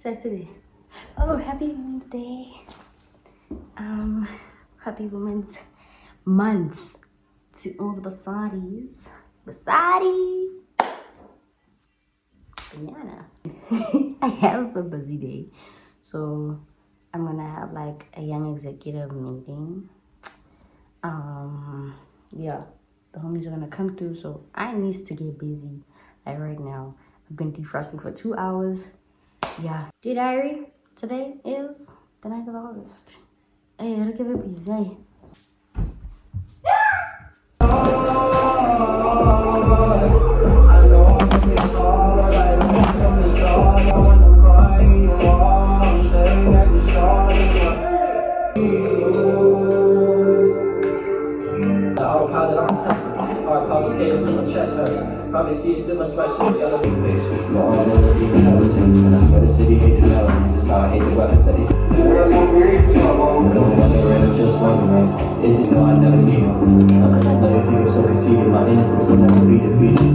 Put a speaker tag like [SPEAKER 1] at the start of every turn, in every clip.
[SPEAKER 1] Saturday. Oh, happy Women's Day. Happy Women's Month to all the Basadis. Basadi! Banana. I have a busy day. So I'm gonna have like a young executive meeting. Yeah, the homies are gonna come through, so I need to get busy. Like right now, I've been defrosting for 2 hours. Yeah, dear diary, today is the 9th of August. Hey, look at it busy.
[SPEAKER 2] Autopilot, I'm testing. Hard palpitating, so my chest hurts. Probably see it through my sweatshirt. The other big picture. For all melody intelligence. When I swear the city hated melody. Just how I hate the weapons that they see. No wonder I'm just wondering. Is it no, I never need them. But I think I'm so exceeding. My innocence will never be defeated.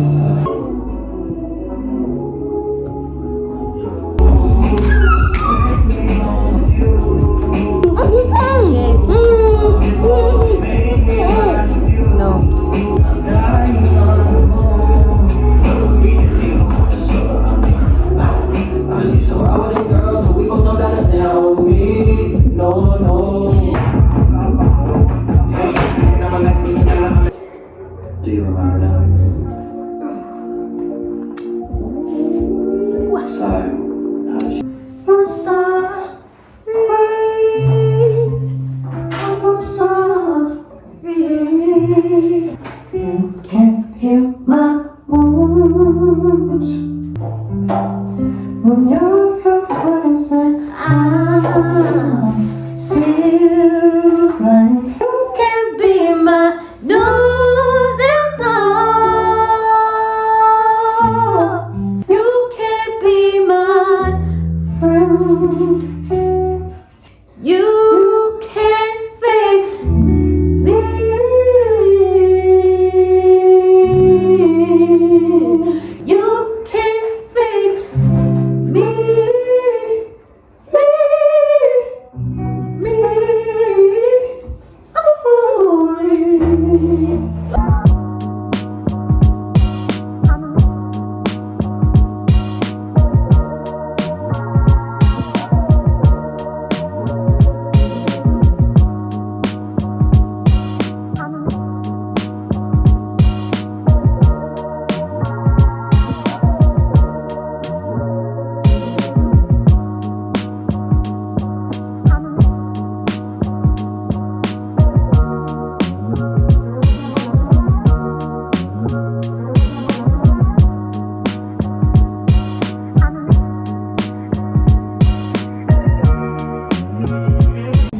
[SPEAKER 2] Do you remember now? So, how did you...
[SPEAKER 3] You can't heal my wounds when you're your twice and I'm still blind. You can't be my no, there's no. You can't be my friend. You can't fix me. You can't fix me. Me. Oh,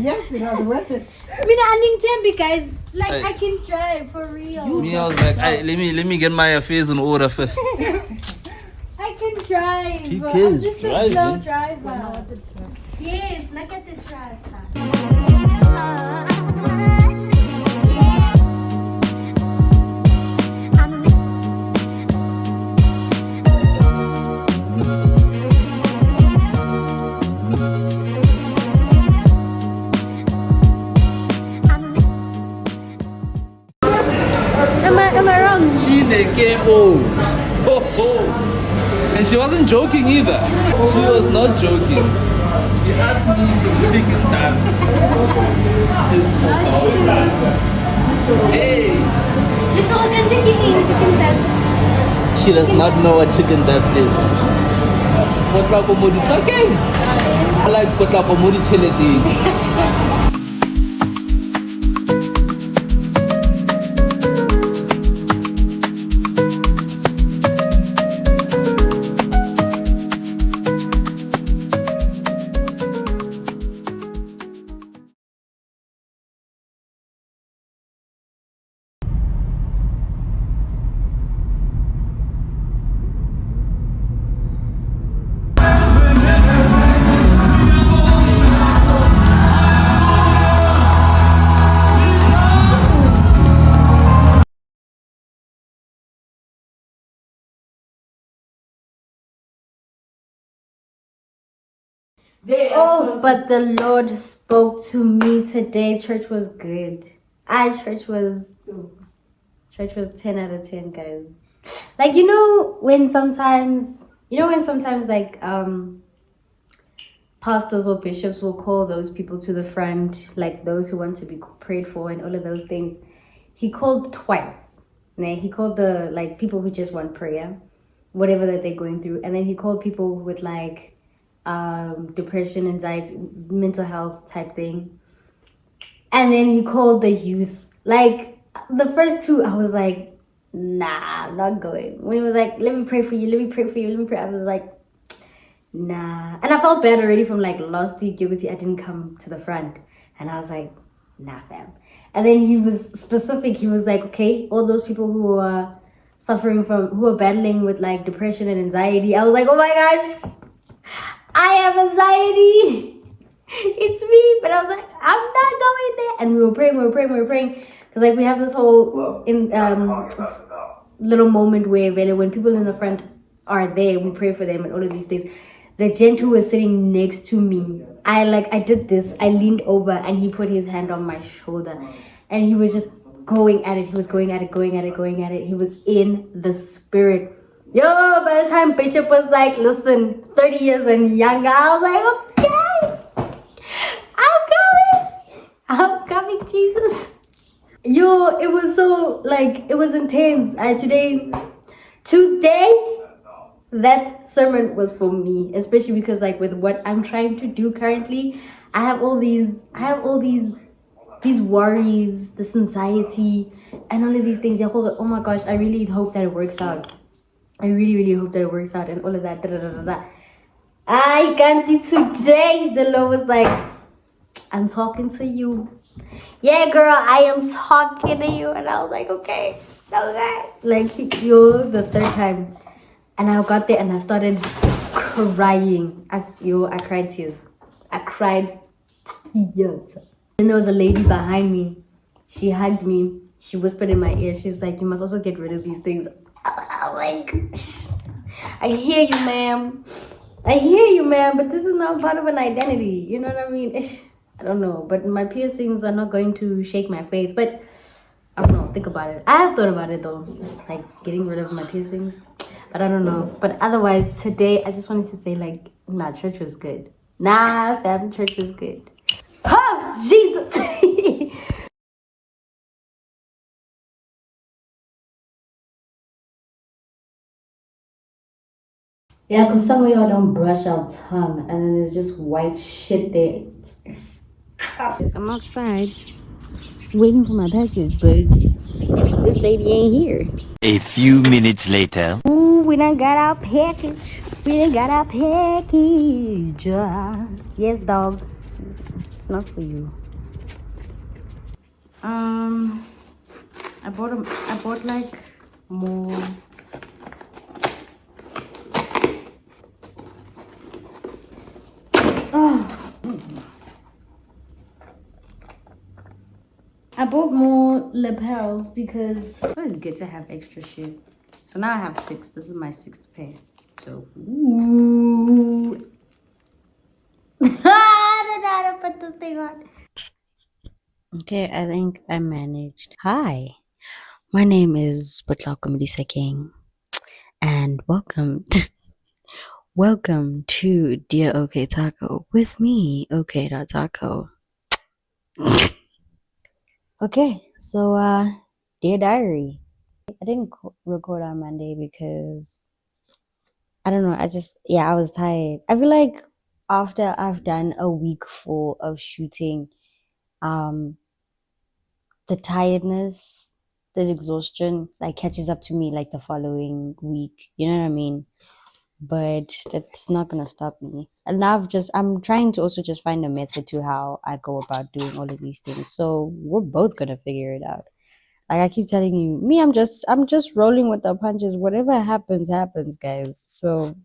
[SPEAKER 4] Yes, it was worth it.
[SPEAKER 5] Mina aning tembi guys, like I can drive for real.
[SPEAKER 6] Me, I was like, let me get my affairs in order first.
[SPEAKER 5] I can drive.
[SPEAKER 6] She
[SPEAKER 5] I'm
[SPEAKER 6] can
[SPEAKER 5] just
[SPEAKER 6] drive,
[SPEAKER 5] a slow
[SPEAKER 6] man.
[SPEAKER 5] driver. Yes, look at the trust. Am I wrong?
[SPEAKER 6] Chineke oh. Ho ho. And she wasn't joking either. She was not joking. She asked me if chicken dust is for cows. Hey.
[SPEAKER 5] Gusto ko ganda kiting chicken dust.
[SPEAKER 6] She does not know what chicken dust is. Potla ko mo di okay. I like potla ko mo di cheleti.
[SPEAKER 1] Oh, but the Lord spoke to me today. Church was good. Church was 10 out of 10, guys. Like when sometimes like pastors or bishops will call those people to the front, like those who want to be prayed for and all of those things. He called twice. He called the like people who just want prayer, whatever that they're going through, and then he called people with like depression, anxiety, mental health type thing, and then he called the youth. Like the first two, I was like, nah, I'm not going. When he was like, let me pray for you, let me pray for you, let me pray, I was like, nah. And I felt bad already from like last week, I didn't come to the front, and I was like, nah, fam. And then he was specific. He was like, okay, all those people who are who are battling with like depression and anxiety. I was like, oh my gosh, I have anxiety. It's me. But I was like, I'm not going there. And we were praying. Because like we have this whole little moment where when people in the front are there, we pray for them and all of these things. The gent who was sitting next to me, I did this. I leaned over and he put his hand on my shoulder, and he was just going at it. He was going at it. He was in the spirit. Yo, by the time Bishop was like, listen, 30 years and younger, I was like, okay, I'm coming, Jesus. Yo, it was so like, it was intense. Today, that sermon was for me, especially because like with what I'm trying to do currently, I have all these worries, this anxiety, and all of these things. Oh my gosh, I really hope that it works out. I really hope that it works out and all of that. I can't do today. The Lord was like, I'm talking to you. Yeah, girl, I am talking to you. And I was like, okay. Like, the third time. And I got there and I started crying. I cried tears. Then there was a lady behind me. She hugged me. She whispered in my ear. She's like, you must also get rid of these things. I'm like, I hear you, ma'am. But this is not part of an identity. You know what I mean? I don't know. But my piercings are not going to shake my faith. But I don't know. Think about it. I have thought about it though. Like getting rid of my piercings. But I don't know. But otherwise, today, I just wanted to say like, nah, church was good. Church was good. Oh, Jesus. Yeah, because some of y'all don't brush out tongue and then there's just white shit there. I'm outside waiting for my package, but this lady ain't here.
[SPEAKER 4] A few minutes later.
[SPEAKER 1] Ooh, we done got our package. Yes, dog. It's not for you. I bought like more. I bought more lapels because it's good to have extra shit. So now I have 6. This is my 6th pair. So, ooh. I don't know how to put this thing on. Okay, I think I managed. Hi, my name is Botlako Melissa King, and welcome to Dear OK Taco with me, OK.Taco. Okay, so Dear Diary. I didn't record on Monday because I don't know. I was tired. I feel like after I've done a week full of shooting, the tiredness, the exhaustion, like catches up to me like the following week. You know what I mean? But that's not gonna stop me. And now I'm trying to also just find a method to how I go about doing all of these things. So we're both gonna figure it out. Like I keep telling you, I'm just rolling with the punches. Whatever happens, guys. So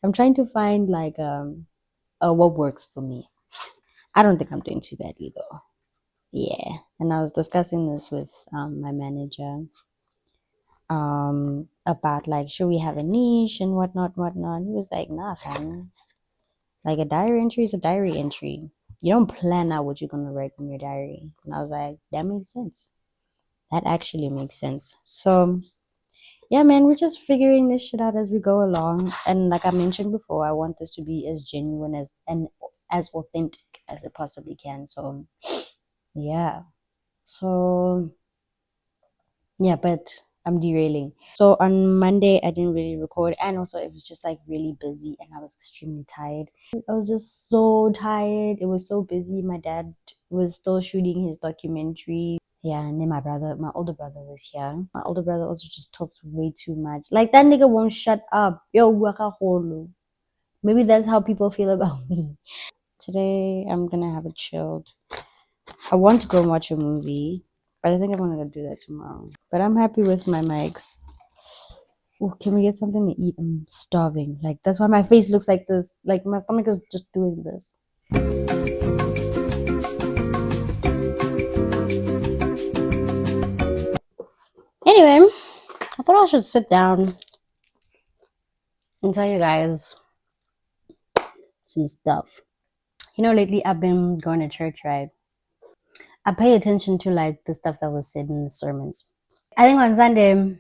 [SPEAKER 1] I'm trying to find like what works for me. I don't think I'm doing too badly though. Yeah. And I was discussing this with my manager about like should we have a niche and whatnot. He was like, nah, fam. Like a diary entry is a diary entry. You don't plan out what you're gonna write in your diary. And I was like, that makes sense. That actually makes sense. So yeah, man, we're just figuring this shit out as we go along. And like I mentioned before, I want this to be as genuine as and as authentic as it possibly can. So yeah. So yeah, but I'm derailing. So on Monday I didn't really record, and also it was just like really busy and I was extremely tired. I was just so tired. It was so busy. My dad was still shooting his documentary. Yeah, and then my older brother was here. My older brother also just talks way too much. Like that nigga won't shut up. Yo, wakaholo. Maybe that's how people feel about me. Today I'm gonna have a chilled. I want to go and watch a movie, but I think I'm gonna do that tomorrow. But I'm happy with my mics. Ooh, can we get something to eat? I'm starving. Like that's why my face looks like this. Like my stomach is just doing this. Anyway, I thought I should sit down and tell you guys some stuff. You know, lately I've been going to church, right? I pay attention to like the stuff that was said in the sermons. I think on Sunday,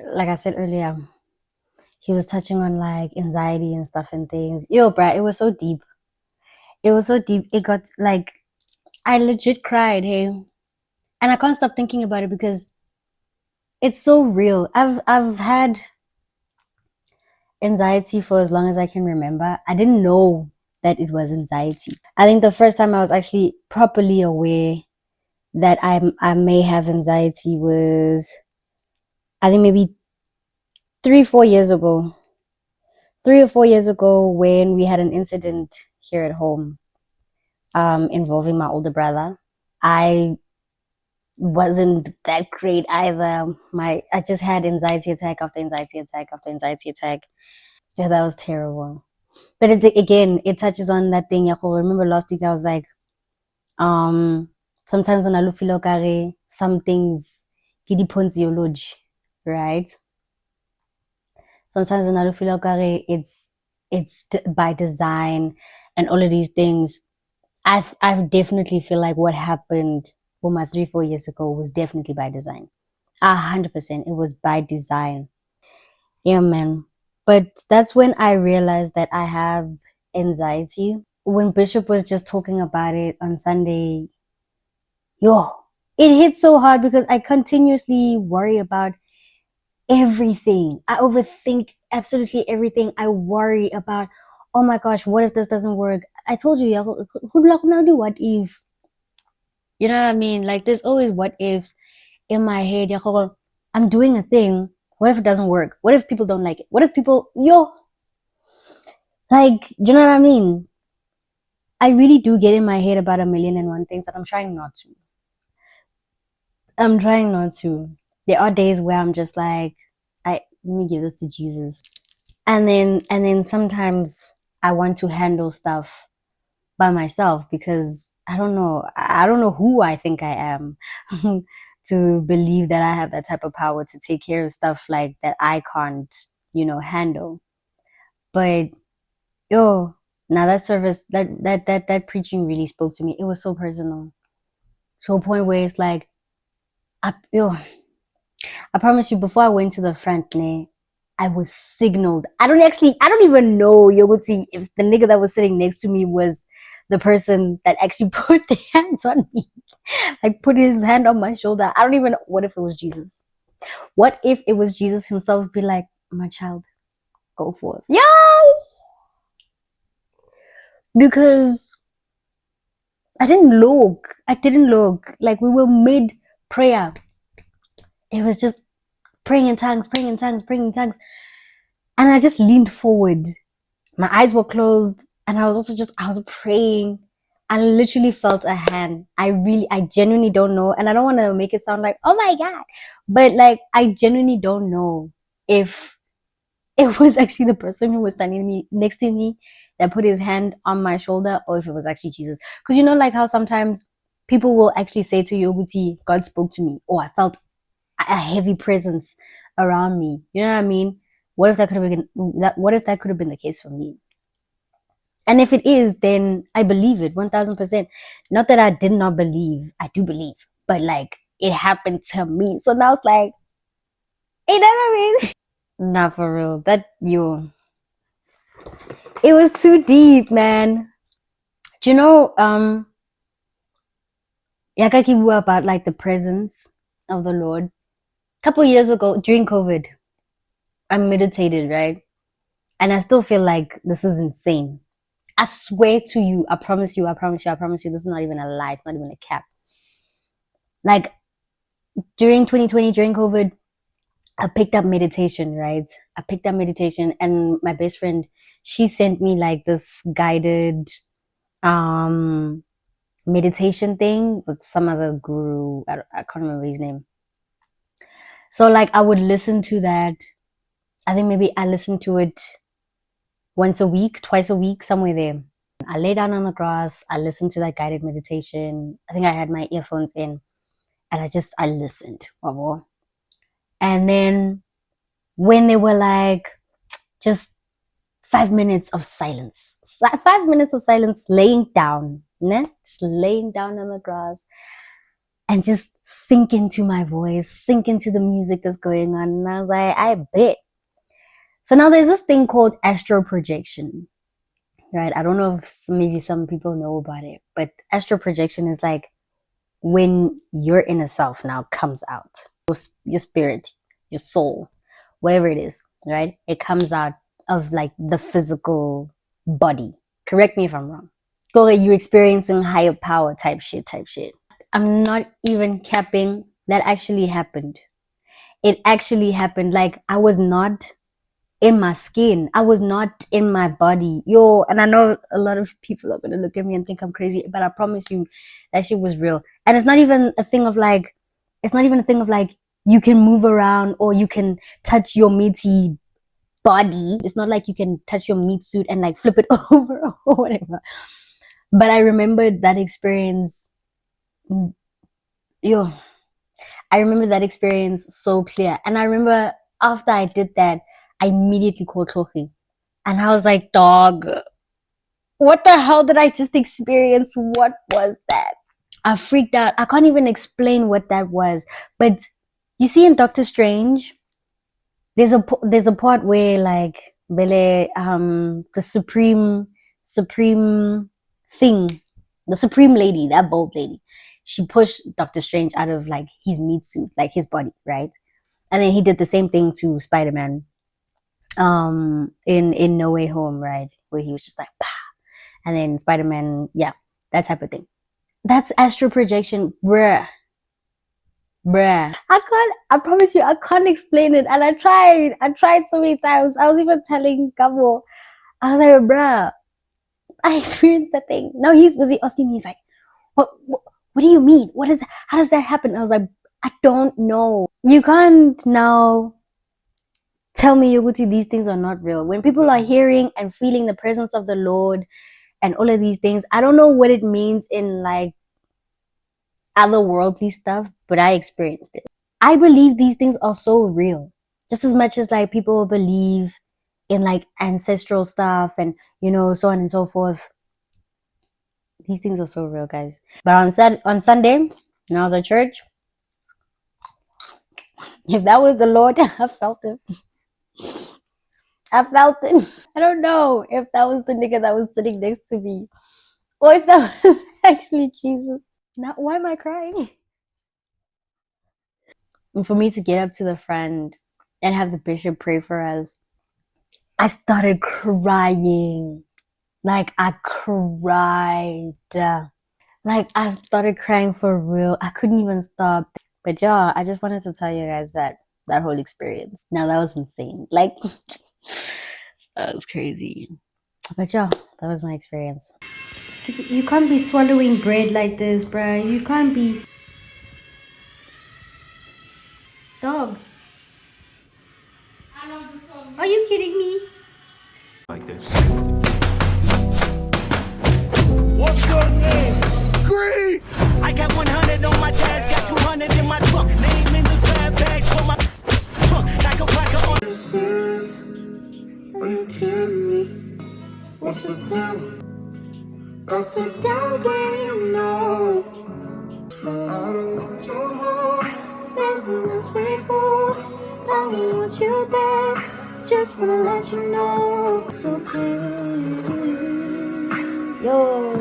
[SPEAKER 1] like I said earlier, he was touching on like anxiety and stuff and things. Yo, bruh, it was so deep. It was so deep. It got like, I legit cried, hey. And I can't stop thinking about it because it's so real. I've had anxiety for as long as I can remember. I didn't know that it was anxiety. I think the first time I was actually properly aware that I may have anxiety was, I think maybe 3 or 4 years ago. 3 or 4 years ago when we had an incident here at home involving my older brother. I wasn't that great either. I just had anxiety attack after anxiety attack after anxiety attack. Yeah, that was terrible. But it touches on that thing. Remember last week I was like, sometimes when I feel like some things theology, right? Sometimes when I feel like it's by design and all of these things. I've definitely feel like what happened with my 3-4 years ago was definitely by design. 100%, it was by design. Yeah, man. But that's when I realized that I have anxiety. When Bishop was just talking about it on Sunday, yo, it hit so hard because I continuously worry about everything. I overthink absolutely everything. I worry about, oh my gosh, what if this doesn't work? I told you, what if? You know what I mean? Like there's always what ifs in my head. I'm doing a thing. What if it doesn't work? What if people don't like it? What if people, like, do you know what I mean? I really do get in my head about 1,000,001 things that I'm trying not to. There are days where I'm just like, let me give this to Jesus. And then sometimes I want to handle stuff by myself because I don't know who I think I am to believe that I have that type of power to take care of stuff like that I can't, handle. But now that service, that preaching really spoke to me. It was so personal, to a point where it's like, I promise you, before I went to the front, I was signaled. I don't even know, Yoguti, if the nigga that was sitting next to me was the person that actually put their hands on me, like put his hand on my shoulder. I don't even know. What if it was Jesus? What if it was Jesus himself be like, my child, go forth. Yo! Because I didn't look. Like we were mid prayer. It was just praying in tongues. And I just leaned forward. My eyes were closed. And I was praying. I literally felt a hand. I genuinely don't know. And I don't want to make it sound like, oh my God. But like, I genuinely don't know if it was actually the person who was standing next to me that put his hand on my shoulder, or if it was actually Jesus. Because like how sometimes people will actually say to you, Yoguti, God spoke to me, or I felt a heavy presence around me. You know what I mean? What if that could have been the case for me? And if it is, then I believe it 1000%. Not that I did not believe, I do believe, but like it happened to me. So now it's like, you know what I mean? Not for real. It was too deep, man. Do you know, Yakakibu about like the presence of the Lord? A couple years ago during COVID, I meditated, right? And I still feel like this is insane. I swear to you, I promise you, this is not even a lie, it's not even a cap. Like during 2020, during COVID, I picked up meditation, right? And my best friend, she sent me like this guided meditation thing with some other guru. I can't remember his name. So like I would listen to that. I think maybe I listened to it once a week, twice a week, somewhere there. I lay down on the grass, I listened to that guided meditation. I think I had my earphones in and I listened. And then when they were like, just 5 minutes of silence, 5 minutes of silence, laying down, just laying down on the grass and just sink into my voice, sink into the music that's going on. And I was like, I bet. So now there's this thing called astral projection, right? I don't know if maybe some people know about it, but astral projection is like when your inner self now comes out, your spirit, your soul, whatever it is, right? It comes out of like the physical body. Correct me if I'm wrong. Go that you're experiencing higher power type shit. I'm not even capping. That actually happened. It actually happened. Like I was not in my skin. I was not in my body. And I know a lot of people are going to look at me and think I'm crazy, but I promise you that shit was real. And it's not even a thing of like, you can move around or you can touch your meaty body. It's not like you can touch your meat suit and like flip it over or whatever. But I remember that experience. I remember that experience so clear. And I remember after I did that, I immediately called Tlogi. And I was like, dog, what the hell did I just experience? What was that? I freaked out. I can't even explain what that was. But you see in Doctor Strange, there's a part where like the supreme thing, the supreme lady, that bold lady, she pushed Doctor Strange out of like his meat suit, like his body, right? And then he did the same thing to Spider-Man in No Way Home, right? Where he was just like, bah! And then Spider-Man, yeah, that type of thing. That's astral projection, bruh. I promise you, I can't explain it. And I tried so many times. I was even telling Gabo, I was like, bruh, I experienced that thing. Now he's busy asking me, he's like, what do you mean? How does that happen? I was like, I don't know. You can't now tell me, Yoguti, these things are not real. When people are hearing and feeling the presence of the Lord and all of these things, I don't know what it means in like otherworldly stuff, but I experienced it. I believe these things are so real. Just as much as like people believe in like ancestral stuff and, you know, so on and so forth. These things are so real, guys. But on Sunday, when I was at church, if that was the Lord, I felt it. I felt it. I don't know if that was the nigga that was sitting next to me or if that was actually Jesus. Now, why am I crying? And for me to get up to the front and have the bishop pray for us, I started crying. Like, I cried. Like, I started crying for real. I couldn't even stop. But y'all, I just wanted to tell you guys that whole experience. Now, that was insane. Like, that was crazy. But y'all, that was my experience.
[SPEAKER 5] You can't be swallowing bread like this, bruh. You can't be. Dog. Are you kidding me?
[SPEAKER 7] Like this. What's your name? Green! I got 100 on my dash, got 200 in my trunk. Name in the grab bags for my trunk. Like a rocker on.
[SPEAKER 3] Are you kidding me? What's the deal? Go sit down where you know. I don't want your heart. Baby, let's wait for. I don't want you there. Just wanna let you know. It's okay.
[SPEAKER 1] Yo.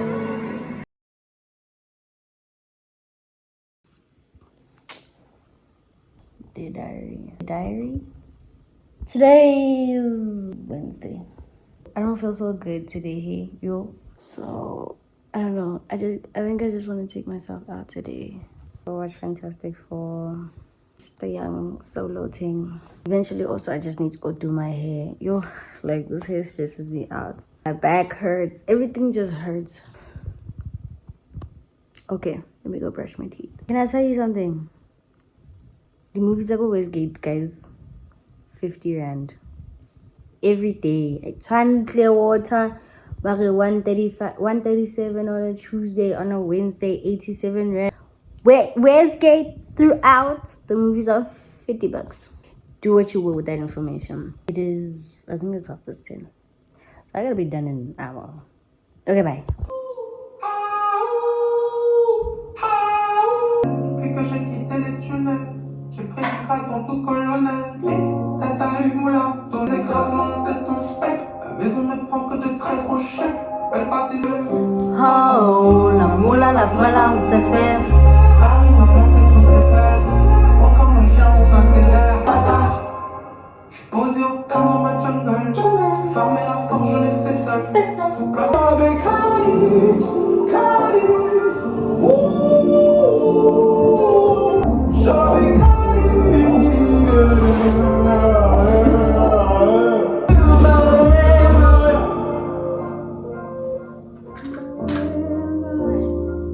[SPEAKER 1] Dear diary. Today is Wednesday. I don't feel so good today, hey, yo. So I don't know. I think I just want to take myself out today. Go watch Fantastic Four. Just a young solo thing. Eventually, also, I just need to go do my hair. Yo, like this hair stresses me out. My back hurts. Everything just hurts. Okay, let me go brush my teeth. Can I tell you something? The movies at Westgate, guys, 50 rand. Every day. Like Twan Clearwater, 135, 137 on a Tuesday, on a Wednesday, 87 rand. Westgate throughout the movies are 50 bucks. Do what you will with that information. It is, I think it's 10:30. I gotta be done in an hour. Okay, bye.
[SPEAKER 8] Puis que j'ai quitté les tunnels, j'ai pris du crack dans tout colonel. Et tata et moula, ton écrasement de ton spectre. La maison ne prend que de très gros chèques. Elle passe ici.
[SPEAKER 1] Oh, la moula, la voilà, on sait faire.
[SPEAKER 8] Ah, on va passer tous ces pères. Oh, comme un chien, on accélère. J'suis posé au camp dans ma jungle. J'ai fermé la forge, je l'ai fait seul. Place avec Kali, Kali. J'avais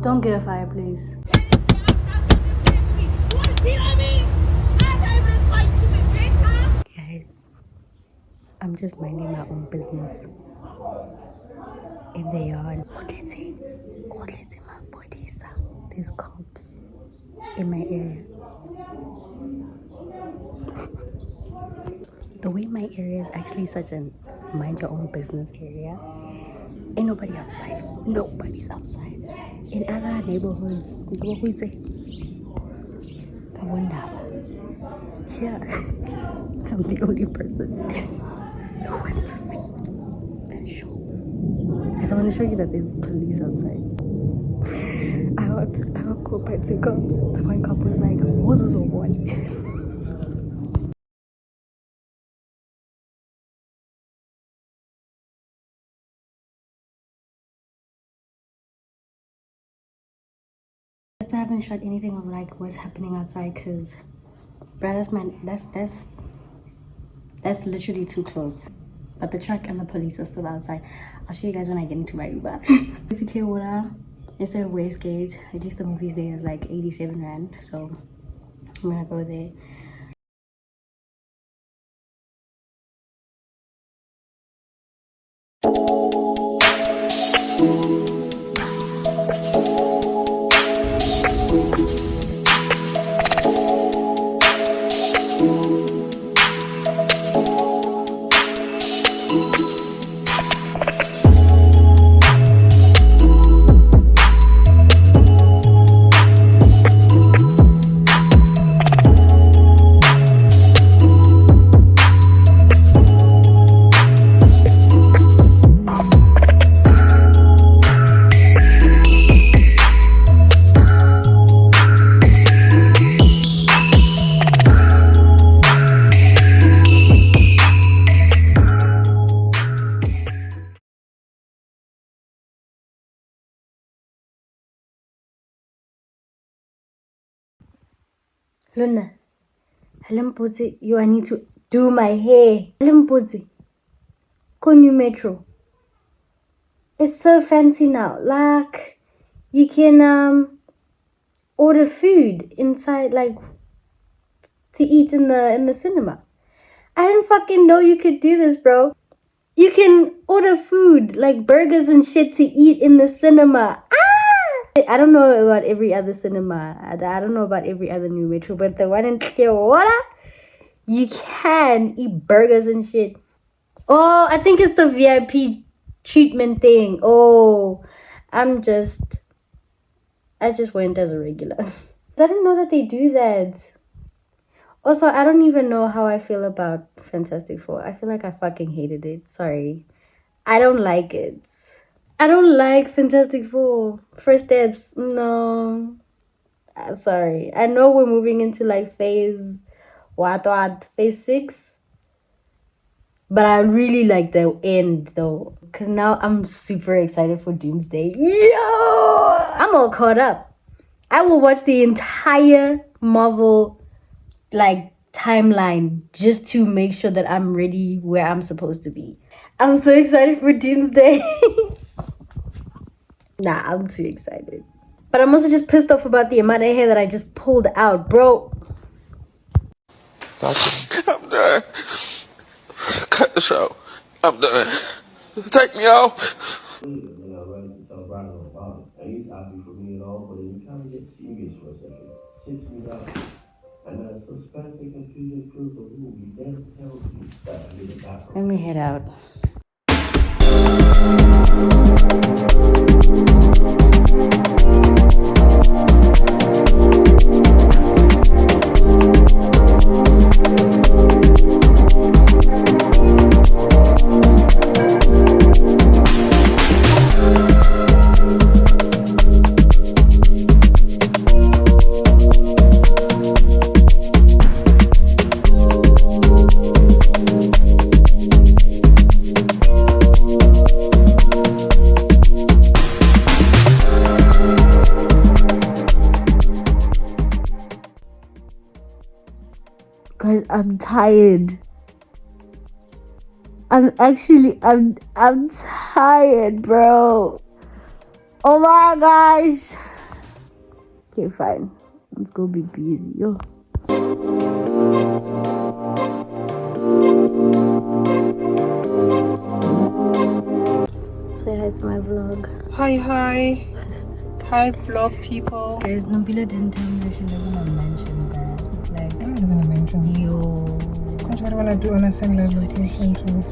[SPEAKER 1] Don't get a fireplace. Guys, I'm just minding my own business in the yard. Let's see my body sound. There's cops in my area. The way my area is actually such a mind your own business area. Ain't nobody outside. Nobody's outside. In other neighborhoods, what we say? Yeah, I'm the only person who wants to see that show. Because I want to show you that there's police outside. I got caught by 2 cops. The one cop was like, "What is all one?" I haven't shot anything of like what's happening outside because, bruh, that's literally too close. But the truck and the police are still outside. I'll show you guys when I get into my Uber. It's a Clearwater instead of Westgate. At least the movies there is like 87 rand. So I'm gonna go there. Luna, Halimputsi, I need to do my hair. Halimputsi, Konu Metro. It's so fancy now. Like, you can order food inside, like, to eat in the cinema. I didn't fucking know you could do this, bro. You can order food, like burgers and shit, to eat in the cinema. I don't know about every other cinema. I don't know about every other new metro, but the one in Clearwater, you can eat burgers and shit. Oh, I think it's the VIP treatment thing. Oh,
[SPEAKER 5] I just went as a regular. I didn't know that they do that. Also, I don't even know how I feel about Fantastic Four. I feel like I fucking hated it. Sorry. I don't like it. I don't like Fantastic Four. First steps, no. Sorry. I know we're moving into like phase 6. But I really like the end though. Because now I'm super excited for Doomsday. Yo! I'm all caught up. I will watch the entire Marvel like timeline just to make sure that I'm ready where I'm supposed to be. I'm so excited for Doomsday. Nah, I'm too excited. But I'm also just pissed off about the amount of hair that I just pulled out, bro.
[SPEAKER 3] I'm done. Cut the show. I'm done. Take me off.
[SPEAKER 9] You know, ready to tell Brian about it. At least happy for me and all, but then you kind of get serious for a second. Sits me down. And suspect and confusion proof of who we then tells you that I need a bathroom.
[SPEAKER 5] Let me head out. Guys, I'm tired. I'm tired, bro. Oh my gosh. Okay, fine. Let's go be busy, yo. Say hi to my vlog.
[SPEAKER 10] Hi vlog people.
[SPEAKER 5] Guys, Nabila didn't tell me that she was gonna mention that. Like,
[SPEAKER 10] I'm not gonna mention.
[SPEAKER 5] yo.
[SPEAKER 10] That's what I wanna do on a send location too.